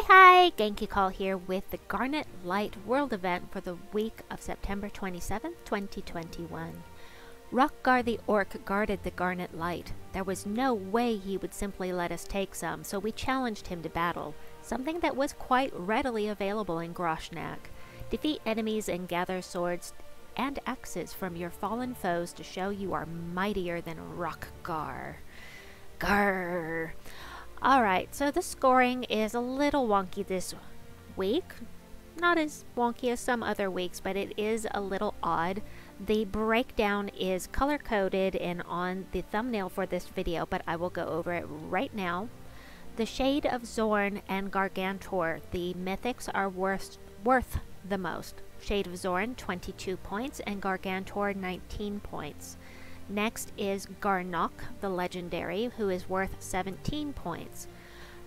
Hi! Genki Call here with the Garnet Light World Event for the week of September 27th, 2021. Rok Gar the Orc guarded the Garnet Light. There was no way he would simply let us take some, so we challenged him to battle, something that was quite readily available in Groshnak. Defeat enemies and gather swords and axes from your fallen foes to show you are mightier than Rok Gar. Grrr. Alright, so the scoring is a little wonky this week. Not as wonky as some other weeks, but it is a little odd. The breakdown is color-coded and on the thumbnail for this video, but I will go over it right now. The Shade of Zorn and Gargantor, the mythics are worth the most. Shade of Zorn, 22 points, and Gargantor, 19 points. Next is Garnok, the legendary, who is worth 17 points.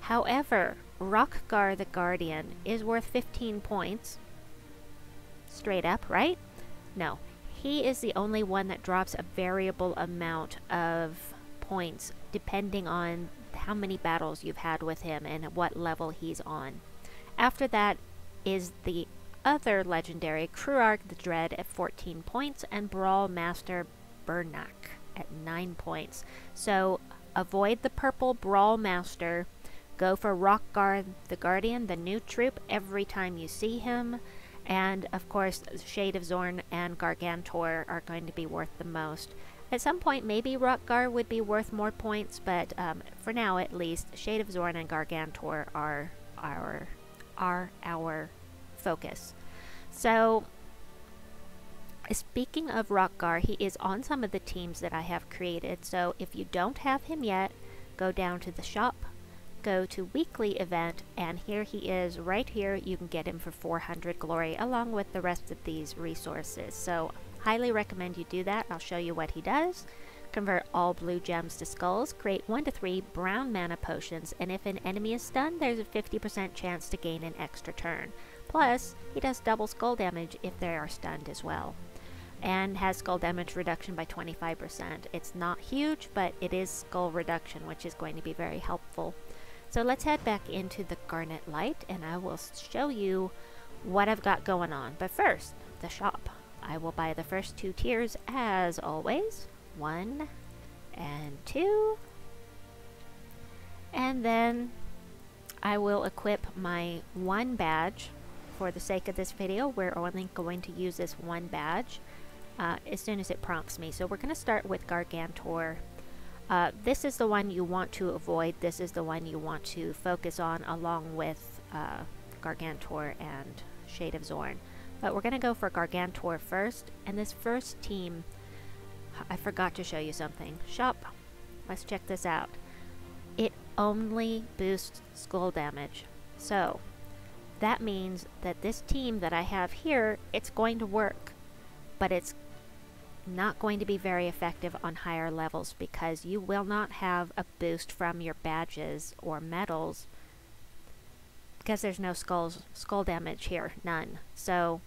However, Rok Gar the Guardian is worth 15 points. Straight up, right? No. He is the only one that drops a variable amount of points depending on how many battles you've had with him and what level he's on. After that is the other legendary, Kruarg the Dread at 14 points and Brawl Master Burnak at 9 points. So avoid the purple Brawl Master. Go for Rok Gar the Guardian, the new troop, every time you see him. And of course, Shade of Zorn and Gargantor are going to be worth the most. At some point, maybe Rok Gar would be worth more points, but for now at least, Shade of Zorn and Gargantor are our focus. So, speaking of Rok Gar, he is on some of the teams that I have created, so if you don't have him yet, go down to the shop, go to weekly event, and here he is right here. You can get him for 400 glory along with the rest of these resources, so highly recommend you do that. I'll show you what he does. Convert all blue gems to skulls, create 1 to 3 brown mana potions, and if an enemy is stunned, there's a 50% chance to gain an extra turn. Plus, he does double skull damage if they are stunned as well, and has skull damage reduction by 25%. It's not huge, but it is skull reduction, which is going to be very helpful. So let's head back into the Garnet Light, and I will show you what I've got going on. But first, the shop. I will buy the first 2 tiers as always. 1 and 2. And then I will equip my 1 badge. For the sake of this video, we're only going to use this 1 badge as soon as it prompts me. So we're going to start with Gargantor. This is the one you want to avoid. This is the one you want to focus on along with Gargantor and Shade of Zorn. But we're going to go for Gargantor first. And this first team, I forgot to show you something. Shop. Let's check this out. It only boosts skull damage. So that means that this team that I have here, it's going to work, but it's not going to be very effective on higher levels because you will not have a boost from your badges or medals because there's no skull damage here, none. So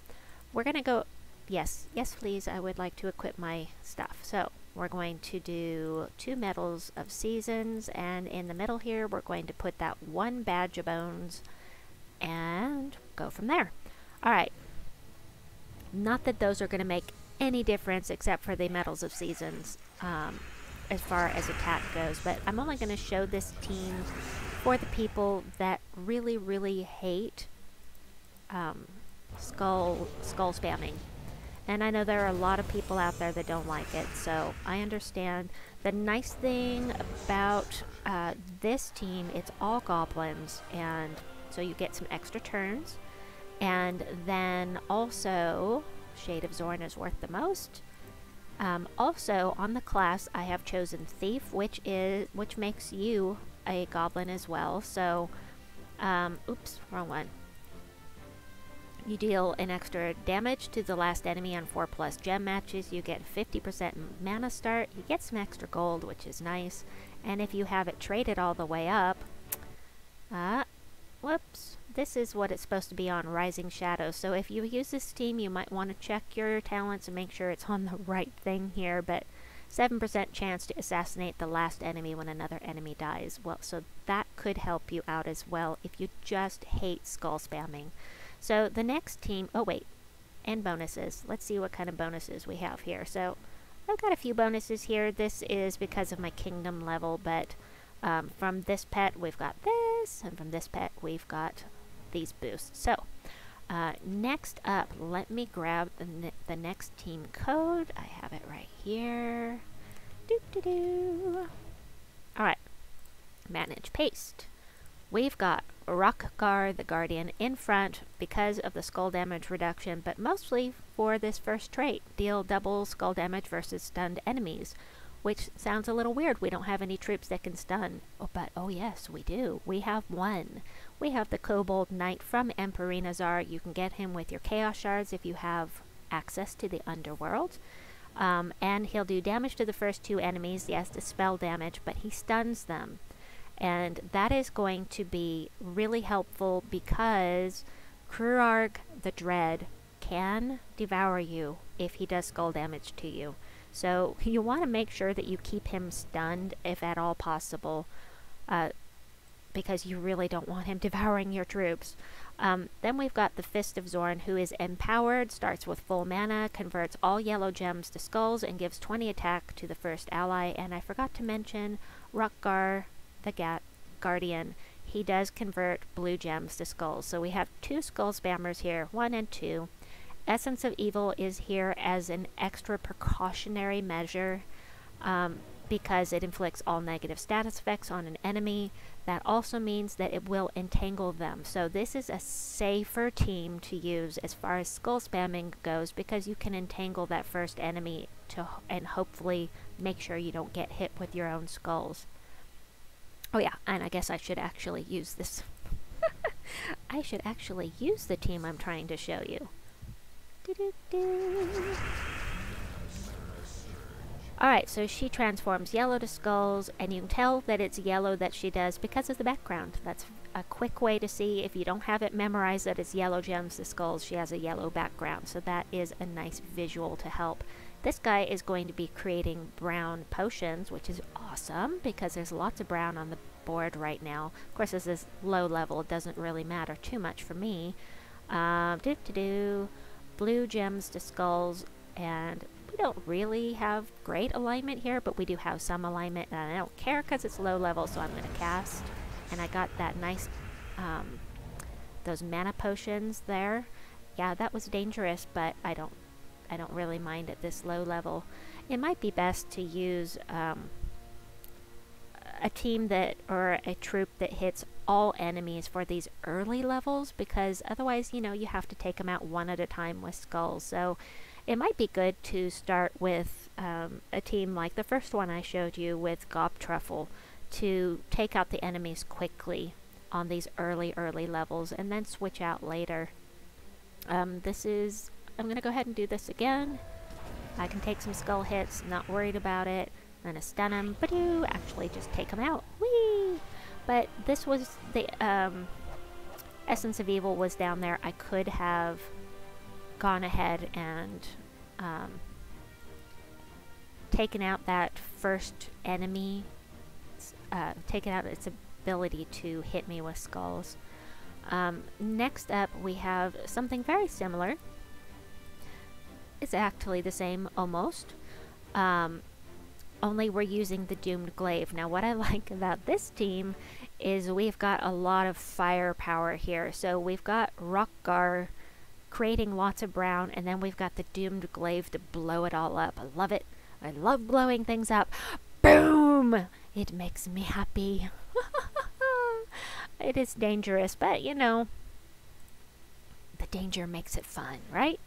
we're going to go, yes please, I would like to equip my stuff. So we're going to do 2 medals of seasons, and in the middle here we're going to put that 1 badge of bones and go from there. Alright, not that those are going to make any difference except for the medals of seasons as far as attack goes, but I'm only going to show this team for the people that really hate skull spamming. And I know there are a lot of people out there that don't like it, so I understand. The nice thing about this team, it's all goblins, and so you get some extra turns. And then also, Shade of Zorn is worth the most. Also, on the class, I have chosen Thief, which makes you a goblin as well. So, oops, wrong one. You deal an extra damage to the last enemy on 4+ gem matches. You get 50% mana start. You get some extra gold, which is nice. And if you have it traded all the way up, whoops, this is what it's supposed to be on, Rising Shadows. So if you use this team, you might want to check your talents and make sure it's on the right thing here. But 7% chance to assassinate the last enemy when another enemy dies. Well, so that could help you out as well if you just hate skull spamming. So the next team, oh wait, and bonuses. Let's see what kind of bonuses we have here. So I've got a few bonuses here. This is because of my kingdom level, but from this pet we've got this, and from this pet we've got these boosts. So next up, let me grab the next team code. I have it right here. Alright, manage paste. We've got Rok Gar the Guardian in front because of the skull damage reduction, but mostly for this first trait. Deal double skull damage versus stunned enemies, which sounds a little weird. We don't have any troops that can stun. Oh, but oh yes, we do. We have one. We have the Kobold Knight from Emperinazara. You can get him with your Chaos Shards if you have access to the Underworld. And he'll do damage to the first two enemies. Yes, dispel damage, but he stuns them. And that is going to be really helpful because Rok the Dread can devour you if he does skull damage to you. So you want to make sure that you keep him stunned if at all possible, because you really don't want him devouring your troops. Then we've got the Fist of Zorn, who is empowered, starts with full mana, converts all yellow gems to skulls, and gives 20 attack to the first ally. And I forgot to mention Rok Gar the Guardian. He does convert blue gems to skulls. So we have two skull spammers here, 1 and 2. Essence of Evil is here as an extra precautionary measure because it inflicts all negative status effects on an enemy. That also means that it will entangle them. So this is a safer team to use as far as skull spamming goes because you can entangle that first enemy and hopefully make sure you don't get hit with your own skulls. Oh yeah, and I guess I should actually use this. I should actually use the team I'm trying to show you. Alright, so she transforms yellow to skulls, and you can tell that it's yellow that she does because of the background. That's a quick way to see if you don't have it memorized that it's yellow gems to skulls. She has a yellow background, so that is a nice visual to help. This guy is going to be creating brown potions, which is awesome because there's lots of brown on the board right now. Of course, this is low level. It doesn't really matter too much for me. Blue gems to skulls, and we don't really have great alignment here, but we do have some alignment, and I don't care because it's low level, so I'm going to cast. And I got that nice, those mana potions there. Yeah, that was dangerous, but I don't really mind at this low level. It might be best to use a team or a troop that hits all enemies for these early levels, because otherwise, you know, you have to take them out one at a time with skulls. So it might be good to start with a team like the first one I showed you with Gobtruffle to take out the enemies quickly on these early levels and then switch out later. I'm going to go ahead and do this again. I can take some skull hits, not worried about it. I'm going to stun him, ba-doo, actually just take him out. Whee! But this was the Essence of Evil was down there. I could have gone ahead and taken out that first enemy, taken out its ability to hit me with skulls. Next up, we have something very similar. It's actually the same, almost. Only we're using the Doomed Glaive. Now, what I like about this team is we've got a lot of firepower here. So we've got Rok Gar creating lots of brown, and then we've got the Doomed Glaive to blow it all up. I love it. I love blowing things up. Boom! It makes me happy. It is dangerous, but you know, the danger makes it fun, right?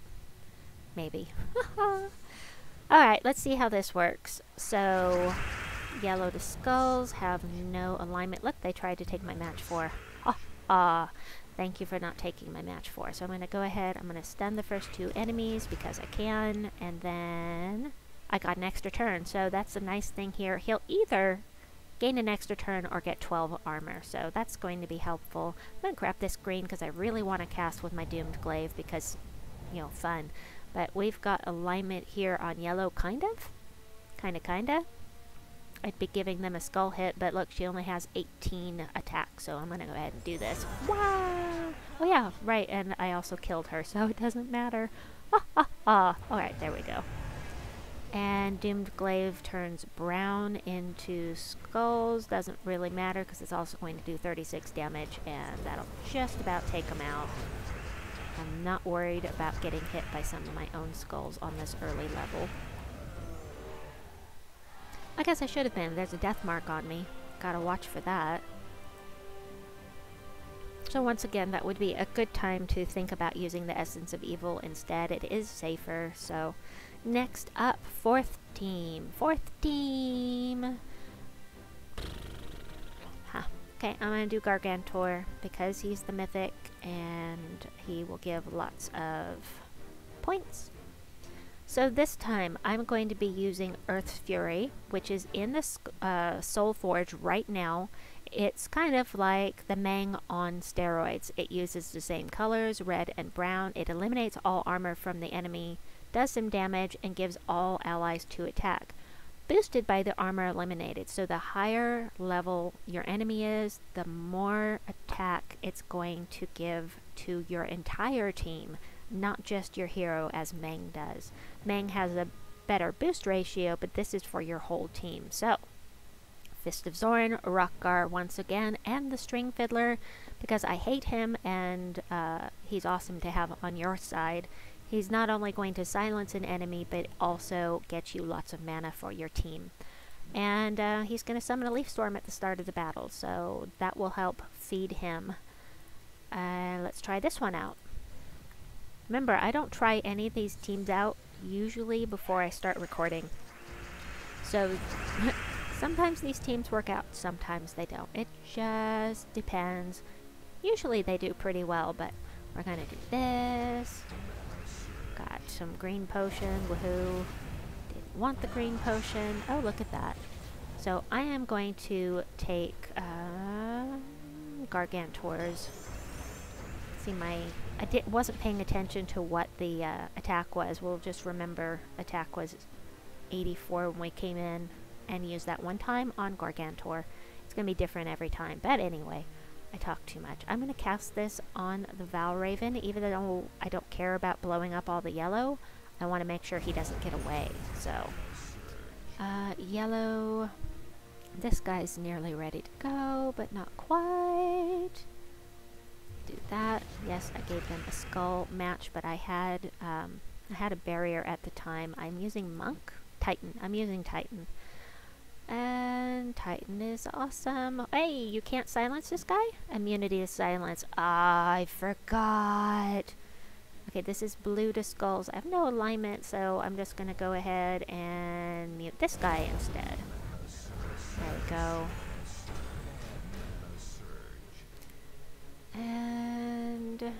Maybe. Alright, let's see how this works. So, yellow to skulls have no alignment. Look, they tried to take my match 4. Thank you for not taking my match 4. So I'm going to go ahead, I'm going to stun the first two enemies because I can, and then I got an extra turn. So that's a nice thing here. He'll either gain an extra turn or get 12 armor. So that's going to be helpful. I'm going to grab this green because I really want to cast with my Doomed Glaive because, you know, fun. But we've got alignment here on yellow, kind of. I'd be giving them a skull hit, but look, she only has 18 attack, so I'm gonna go ahead and do this. Wow! Oh yeah, right, and I also killed her, so it doesn't matter. Ha ha ha! Alright, there we go. And Doomed Glaive turns brown into skulls. Doesn't really matter because it's also going to do 36 damage, and that'll just about take them out. I'm not worried about getting hit by some of my own skulls on this early level. I guess I should have been. There's a death mark on me. Gotta watch for that. So once again, that would be a good time to think about using the Essence of Evil instead. It is safer, so... Next up, fourth team. Fourth team! Huh. Okay, I'm gonna do Gargantor because he's the mythic and he will give lots of points. So this time, I'm going to be using Earth's Fury, which is in the Soul Forge right now. It's kind of like the Mang on steroids. It uses the same colors, red and brown. It eliminates all armor from the enemy, does some damage, and gives all allies 2 attack. Boosted by the armor eliminated. So the higher level your enemy is, the more attack it's going to give to your entire team, not just your hero as Mang does. Mang has a better boost ratio, but this is for your whole team. So, Fist of Zorn, Rok Gar once again, and the Stringfiddler, because I hate him and he's awesome to have on your side. He's not only going to silence an enemy, but also get you lots of mana for your team. And he's going to summon a Leaf Storm at the start of the battle, so that will help feed him. Let's try this one out. Remember, I don't try any of these teams out usually before I start recording. So, sometimes these teams work out, sometimes they don't. It just depends. Usually they do pretty well, but we're going to do this. Got some green potion, woohoo. Didn't want the green potion. Oh, look at that. So I am going to take Gargantor's. See, I wasn't paying attention to what the attack was. We'll just remember attack was 84 when we came in and used that one time on Gargantor. It's going to be different every time. But anyway, I talk too much. I'm going to cast this on the Valraven, even though I don't care about blowing up all the yellow. I want to make sure he doesn't get away. So, yellow. This guy's nearly ready to go, but not quite. Do that. Yes, I gave them a skull match, but I had a barrier at the time. I'm using Monk? Titan. I'm using Titan. And Titan is awesome. Hey, you can't silence this guy? Immunity to silence. Ah, I forgot. Okay, this is blue to skulls. I have no alignment, so I'm just going to go ahead and mute this guy instead. There we go. And...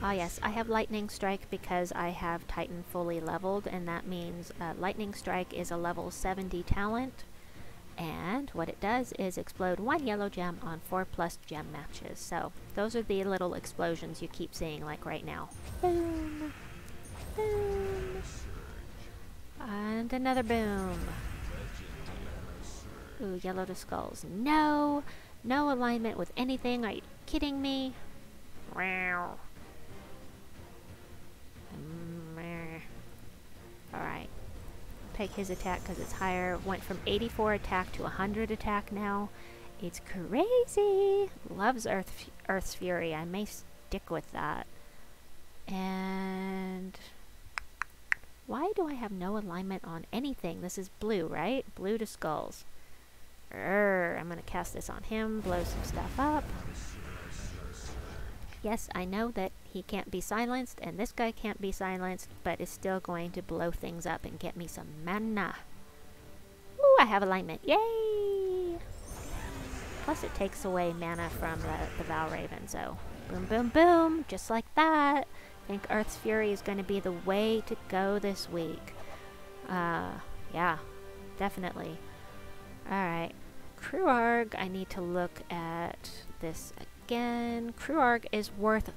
ah yes, I have Lightning Strike because I have Titan fully leveled, and that means Lightning Strike is a level 70 talent, and what it does is explode 1 yellow gem on 4+ gem matches. So those are the little explosions you keep seeing, like right now. Boom! Boom! And another boom! Ooh, yellow to skulls. No! No alignment with anything. Are you kidding me? Wow. Alright. Take his attack because it's higher. Went from 84 attack to 100 attack now. It's crazy! Loves Earth's Fury. I may stick with that. And... why do I have no alignment on anything? This is blue, right? Blue to skulls. I'm gonna cast this on him, blow some stuff up. Yes, I know that he can't be silenced, and this guy can't be silenced, but is still going to blow things up and get me some mana. Ooh, I have alignment. Yay! Plus it takes away mana from the Valraven, so boom, boom, boom, just like that. I think Earth's Fury is going to be the way to go this week. Yeah, definitely. Alright. Kruarg, I need to look at this again. Kruarg is worth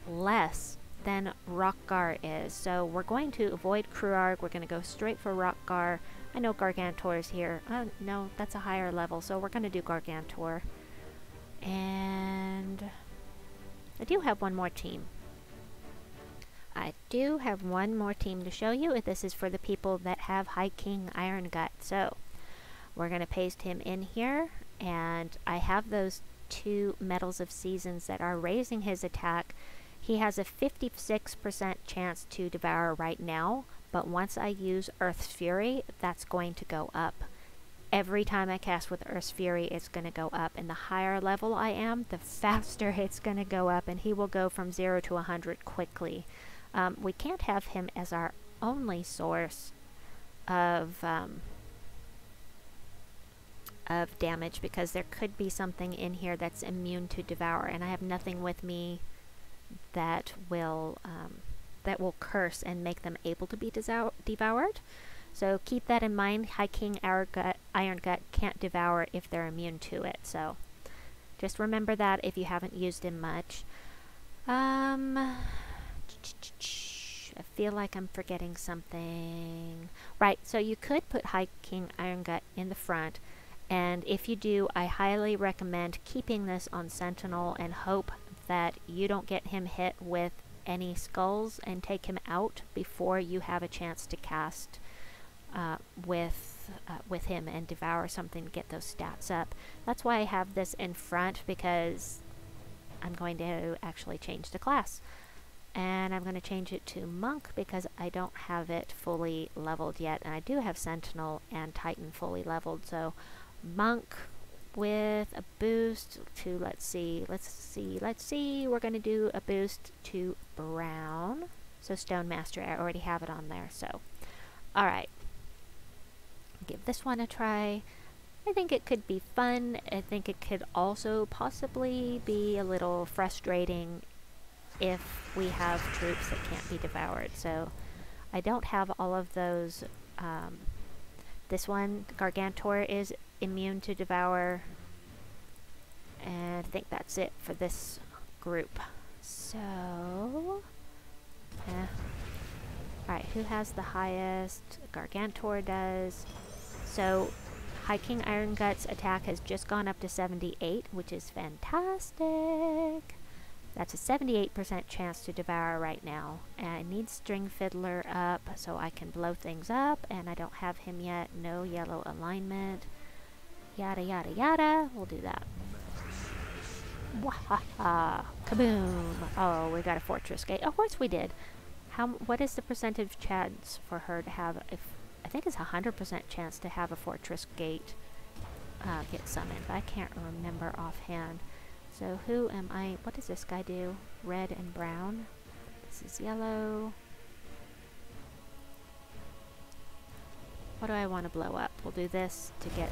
less than Rok Gar is. So we're going to avoid Kruarg. We're going to go straight for Rok Gar. I know Gargantor's here. No, that's a higher level, so we're going to do Gargantor. And I do have one more team. I do have one more team to show you. This is for the people that have High King Irongut. So we're going to paste him in here, and I have those 2 Metals of Seasons that are raising his attack. He has a 56% chance to devour right now, but once I use Earth's Fury, that's going to go up. Every time I cast with Earth's Fury, it's going to go up, and the higher level I am, the faster it's going to go up, and he will go from 0 to 100 quickly. We can't have him as our only source of damage, because there could be something in here that's immune to devour, and I have nothing with me that will curse and make them able to be devoured. So keep that in mind. High King Irongut can't devour if they're immune to it. So just remember that if you haven't used him much. I feel like I'm forgetting something. Right, so you could put High King Irongut in the front, and if you do, I highly recommend keeping this on Sentinel and hope that you don't get him hit with any skulls and take him out before you have a chance to cast with him and devour something to get those stats up. That's why I have this in front, because I'm going to actually change the class. And I'm going to change it to Monk because I don't have it fully leveled yet, and I do have Sentinel and Titan fully leveled. So Monk with a boost to, let's see, we're going to do a boost to Brown. So Stone Master, I already have it on there. So alright, give this one a try. I think it could be fun. I think it could also possibly be a little frustrating if we have troops that can't be devoured. So I don't have all of those. This one, Gargantor, is immune to devour, and I think that's it for this group. So alright, who has the highest? Gargantor does. So High King Iron-Gut's attack has just gone up to 78, which is fantastic. That's a 78% chance to devour right now. And I need Stringfiddler up so I can blow things up, and I don't have him yet. No yellow alignment. Yada yada yada. We'll do that. Wahaha. Kaboom. Oh, we got a fortress gate. Of course we did. What is the percentage chance for her to have? I think it's 100% chance to have a fortress gate get summoned, but I can't remember offhand. So who am I? What does this guy do? Red and brown. This is yellow. What do I want to blow up? We'll do this to get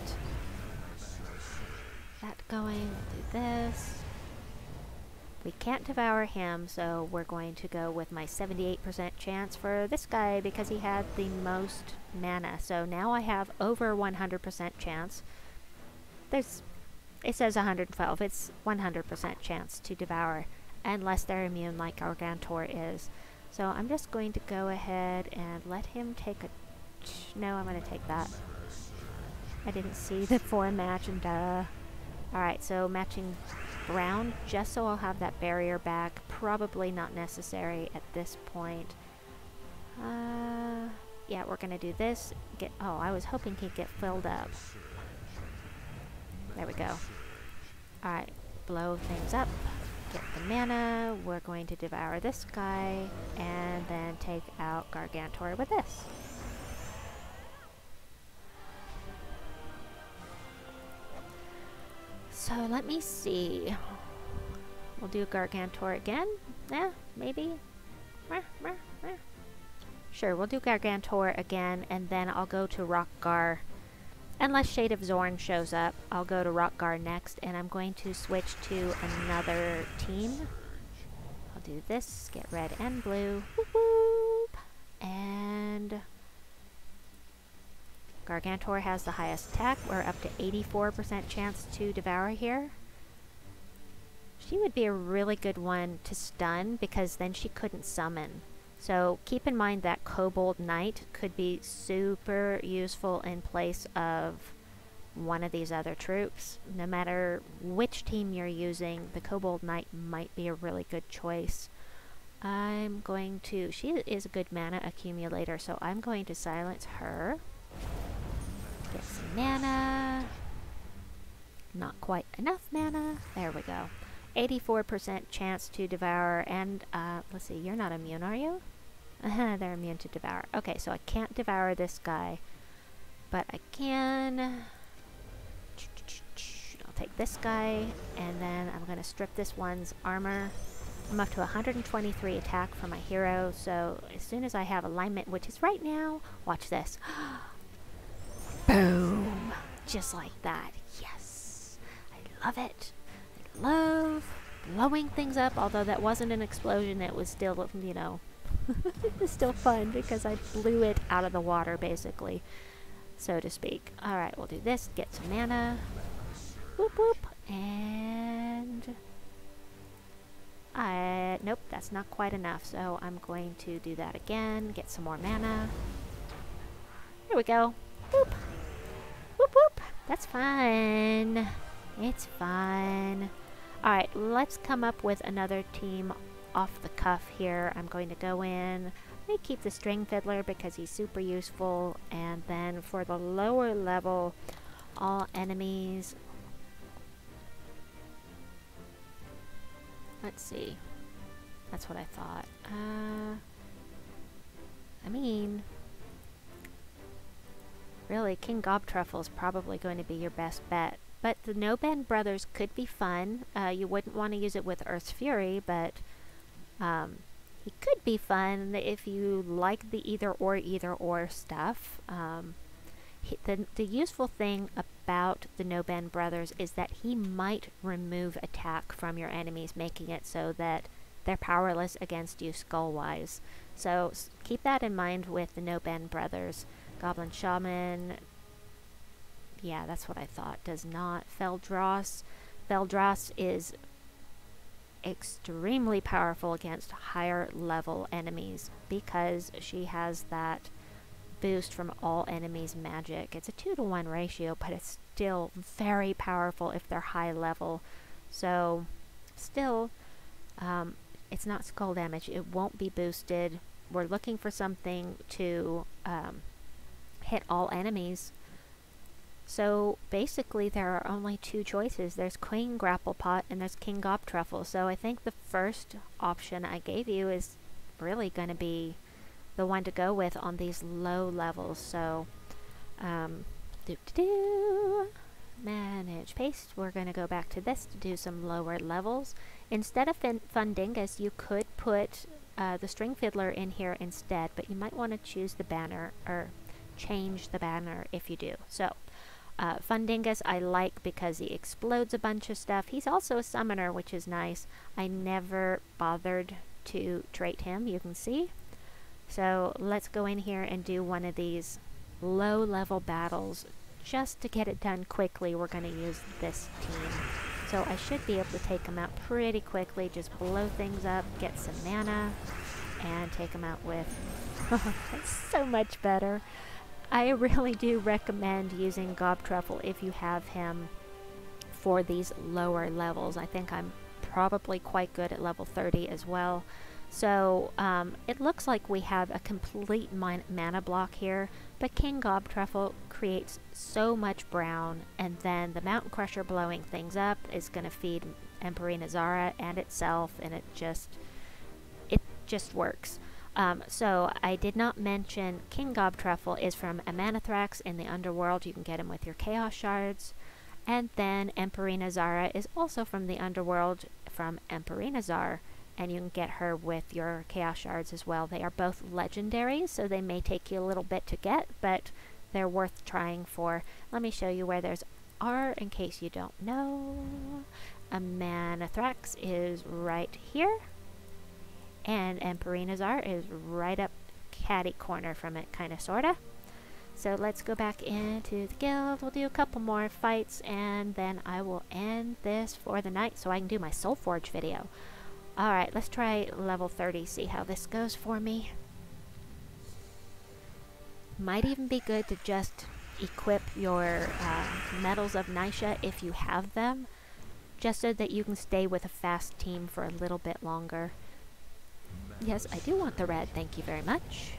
that going. We'll do this. We can't devour him, so we're going to go with my 78% chance for this guy because he had the most mana. So now I have over 100% chance. It says 112. It's 100% chance to devour, unless they're immune like Gargantor is. So I'm just going to go ahead and let him take a... No, I'm going to take that. I didn't see the 4 match, and Alright, so matching brown, just so I'll have that barrier back. Probably not necessary at this point. Yeah, we're going to do this. Oh, I was hoping he'd get filled up. There we go. Alright, blow things up, get the mana. We're going to devour this guy, and then take out Gargantor with this. So let me see. We'll do Gargantor again. Yeah, maybe. Sure, we'll do Gargantor again, and then I'll go to Rok Gar. Unless Shade of Zorn shows up, I'll go to Rok Gar next, and I'm going to switch to another team. I'll do this, get red and blue. Whoop, whoop. And Gargantor has the highest attack. We're up to 84% chance to devour here. She would be a really good one to stun because then she couldn't summon. So keep in mind that Kobold Knight could be super useful in place of one of these other troops. No matter which team you're using, the Kobold Knight might be a really good choice. I'm going to... She is a good mana accumulator, so I'm going to silence her. Get some mana. Not quite enough mana. There we go. 84% chance to devour, and let's see, you're not immune, are you? They're immune to devour. Okay, so I can't devour this guy, but I can... I'll take this guy, and then I'm going to strip this one's armor. I'm up to 123 attack for my hero, so as soon as I have alignment, which is right now, watch this. Boom! Just like that. Yes! I love it. I love blowing things up, although that wasn't an explosion, it was still, you know, it was still fun because I blew it out of the water, basically, so to speak. Alright, we'll do this, get some mana. Whoop whoop, and... nope, that's not quite enough, so I'm going to do that again, get some more mana. There we go. Whoop! Whoop whoop! That's fine. It's fine. Alright, let's come up with another team off the cuff here. I'm going to go in. Let me keep the Stringfiddler because he's super useful. And then for the lower level, all enemies... Let's see. That's what I thought. I mean... Really, King Gobtruffle is probably going to be your best bet. But the No-Bend Brothers could be fun. You wouldn't want to use it with Earth's Fury, but he could be fun if you like the either-or stuff. The useful thing about the No-Bend Brothers is that he might remove attack from your enemies, making it so that they're powerless against you skull-wise. So keep that in mind with the No-Bend Brothers. Goblin Shaman... Yeah, that's what I thought. Does not. Feldross. Feldross is extremely powerful against higher level enemies because she has that boost from all enemies' magic. It's a 2-to-1 ratio, but it's still very powerful if they're high level. So, still, it's not skull damage. It won't be boosted. We're looking for something to hit all enemies. So basically there are only two choices. There's Queen Grapplepot and there's King Gobtruffle. So I think the first option I gave you is really going to be the one to go with on these low levels. So, manage paste. We're going to go back to this to do some lower levels. Instead of Fundingus, you could put the Stringfiddler in here instead, but you might want to choose the banner or change the banner if you do. So, Fundingus I like because he explodes a bunch of stuff. He's also a summoner, which is nice. I never bothered to trait him, you can see. So let's go in here and do one of these low level battles. Just to get it done quickly, we're going to use this team. So I should be able to take him out pretty quickly. Just blow things up, get some mana, and take him out with... That's so much better. I really do recommend using Gobtruffle if you have him for these lower levels. I think I'm probably quite good at level 30 as well. So it looks like we have a complete mana block here, but King Gobtruffle creates so much brown, and then the Mountain Crusher blowing things up is going to feed Emperinazara and itself, and it just works. So I did not mention King Gobtruffle is from Amanithrax in the Underworld. You can get him with your Chaos Shards. And then Emperinazara is also from the Underworld from Emperinazar, and you can get her with your Chaos Shards as well. They are both legendaries, so they may take you a little bit to get, but they're worth trying for. Let me show you where theirs are in case you don't know. Amanithrax is right here. And Emperinazar is right up catty corner from it, kind of, sorta. So let's go back into the guild. We'll do a couple more fights and then I will end this for the night so I can do my Soul Forge video. Alright, let's try level 30, see how this goes for me. Might even be good to just equip your Medals of Nisha if you have them, just so that you can stay with a fast team for a little bit longer. Yes, I do want the red, thank you very much.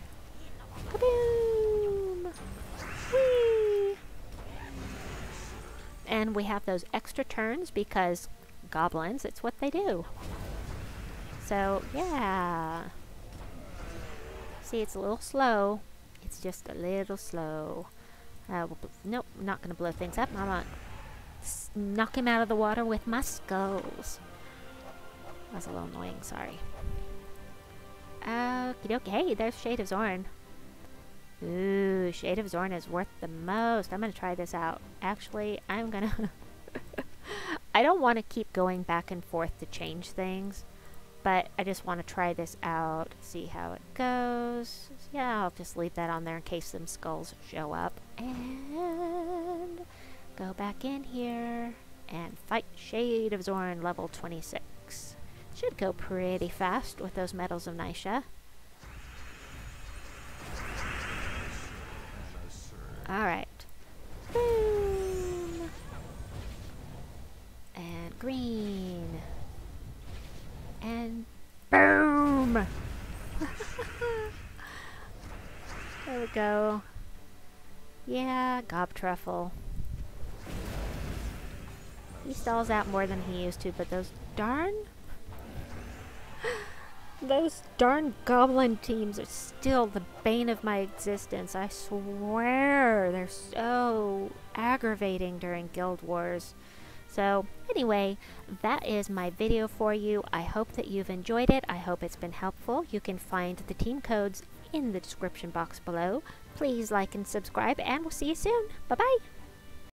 Kaboom! Whee! And we have those extra turns because goblins, it's what they do. So, yeah. See, it's a little slow. It's just a little slow. Nope, I'm not going to blow things up. I'm going to knock him out of the water with my skulls. That's a little annoying, sorry. Okey-doke. Hey, there's Shade of Zorn. Ooh, Shade of Zorn is worth the most. I'm going to try this out. Actually, I'm going to... I don't want to keep going back and forth to change things, but I just want to try this out, see how it goes. Yeah, I'll just leave that on there in case some skulls show up. And go back in here and fight Shade of Zorn level 26. Should go pretty fast with those Medals of Nisha. Alright. Boom! And green. And boom! There we go. Yeah, Gobtruffle. He stalls out more than he used to, but those darn goblin teams are still the bane of my existence. I swear, they're so aggravating during guild wars. So anyway, that is my video for you. I hope that you've enjoyed it. I hope it's been helpful. You can find the team codes in the description box below. Please like and subscribe, and we'll see you soon. Bye-bye.